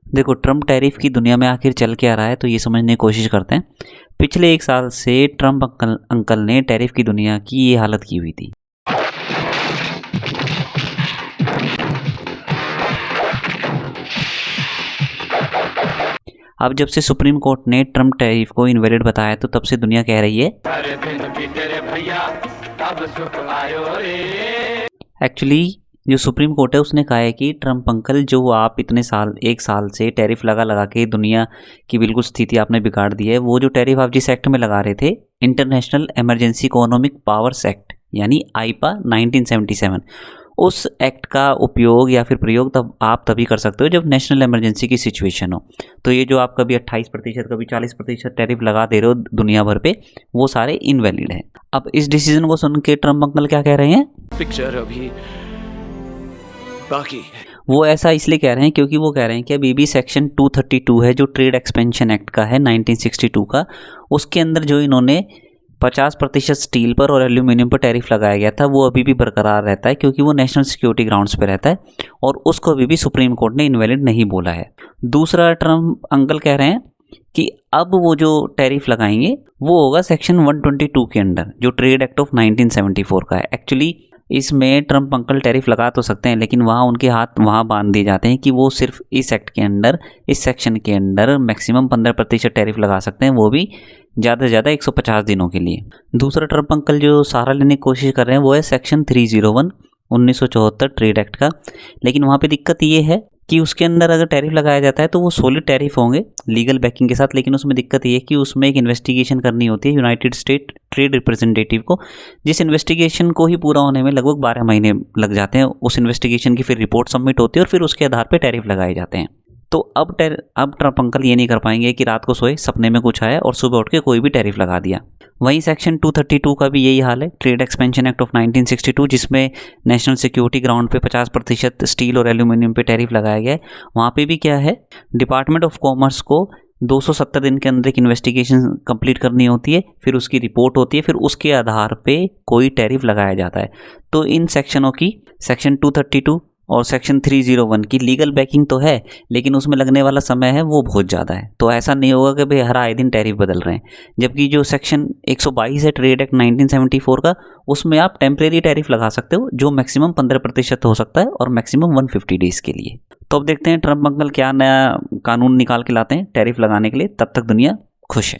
देखो, Trump tariff की दुनिया में आखिर चल क्या रहा है तो ये समझने की कोशिश करते हैं। पिछले 1 साल से ट्रम्प अंकल ने टैरिफ की दुनिया की ये हालत की हुई थी। अब जब से सुप्रीम कोर्ट ने ट्रम्प टैरिफ को इनवैलिड बताया तो तब से दुनिया कह रही है एक्चुअली जो सुप्रीम कोर्ट है उसने कहा है कि ट्रम्प अंकल, जो आप इतने साल 1 साल से टैरिफ लगा के दुनिया की बिल्कुल स्थिति आपने बिगाड़ दी है, वो जो टैरिफ आप जिस एक्ट में लगा रहे थे, international emergency economic powers act यानी आईपा 1977, उस एक्ट का उपयोग या फिर प्रयोग आप तभी कर सकते हो जब नेशनल इमरजेंसी की सिचुएशन हो। तो ये जो आप कभी 28%, कभी 40% टैरिफ लगा दे रहे हो दुनिया भर पे, वो सारे इनवैलिड हैं। अब इस डिसीजन को सुन के ट्रम्प अंकल क्या कह रहे हैं, पिक्चर अभी बाकी है। वो ऐसा इसलिए कह रहे हैं क्योंकि वो कह रहे हैं कि अभी भी सेक्शन 232 है जो ट्रेड एक्सपेंशन एक्ट का है 1962 का, उसके अंदर जो इन्होंने 50% स्टील पर और एल्यूमिनियम पर टैरिफ लगाया गया था वो अभी भी बरकरार रहता है, क्योंकि वो नेशनल सिक्योरिटी ग्राउंड्स पे रहता है और उसको अभी भी सुप्रीम कोर्ट ने इनवैलिड नहीं बोला है। दूसरा, ट्रम्प अंकल कह रहे हैं कि अब वो जो टैरिफ लगाएंगे वो होगा सेक्शन 122 के अंडर, जो ट्रेड एक्ट ऑफ 1974 का है। एक्चुअली इसमें ट्रम्प अंकल टैरिफ लगा तो सकते हैं, लेकिन वहाँ उनके हाथ वहाँ बांध दिए जाते हैं कि वो सिर्फ इस एक्ट के अंडर, इस सेक्शन के अंडर मैक्सिमम 15% टैरिफ लगा सकते हैं, वो भी ज़्यादा से ज़्यादा 150 दिनों के लिए। दूसरा, ट्रम्प अंकल जो सहारा लेने की कोशिश कर रहे हैं वो है सेक्शन 301 1974 ट्रेड एक्ट का, लेकिन वहाँ पे दिक्कत ये है कि उसके अंदर अगर टैरिफ लगाया जाता है तो वो सॉलिड टैरिफ होंगे लीगल बैकिंग के साथ, लेकिन उसमें दिक्कत ये है कि उसमें एक इन्वेस्टिगेशन करनी होती है यूनाइटेड स्टेट ट्रेड रिप्रेजेंटेटिव को, जिस इन्वेस्टिगेशन को ही पूरा होने में लगभग 12 महीने लग जाते हैं। उस इन्वेस्टिगेशन की फिर रिपोर्ट सबमिट होती है और फिर उसके आधार पर टैरिफ लगाए जाते हैं। तो अब ट्रम्प अंकल ये नहीं कर पाएंगे कि रात को सोए, सपने में कुछ आया और सुबह उठ के कोई भी टैरिफ लगा दिया। वहीं सेक्शन 232 का भी यही हाल है, ट्रेड एक्सपेंशन एक्ट ऑफ 1962, जिसमें नेशनल सिक्योरिटी ग्राउंड पे 50% स्टील और एल्यूमिनियम पे टैरिफ लगाया गया है। वहाँ पे भी क्या है, डिपार्टमेंट ऑफ कॉमर्स को 270 दिन के अंदर एक इन्वेस्टिगेशन कंप्लीट करनी होती है, फिर उसकी रिपोर्ट होती है, फिर उसके आधार पे कोई टैरिफ लगाया जाता है। तो इन सेक्शनों की, सेक्शन 232 और सेक्शन 301 की लीगल बैकिंग तो है, लेकिन उसमें लगने वाला समय है वो बहुत ज़्यादा है। तो ऐसा नहीं होगा कि भाई हर आए दिन टैरिफ बदल रहे हैं, जबकि जो सेक्शन 122 है ट्रेड एक्ट 1974 का, उसमें आप टेम्परेरी टैरिफ लगा सकते हो जो मैक्सिमम 15% हो सकता है और मैक्सिमम 150 डेज़ के लिए। तो अब देखते हैं ट्रम्प अंकल क्या नया कानून निकाल के लाते हैं टैरिफ लगाने के लिए। तब तक दुनिया खुश है।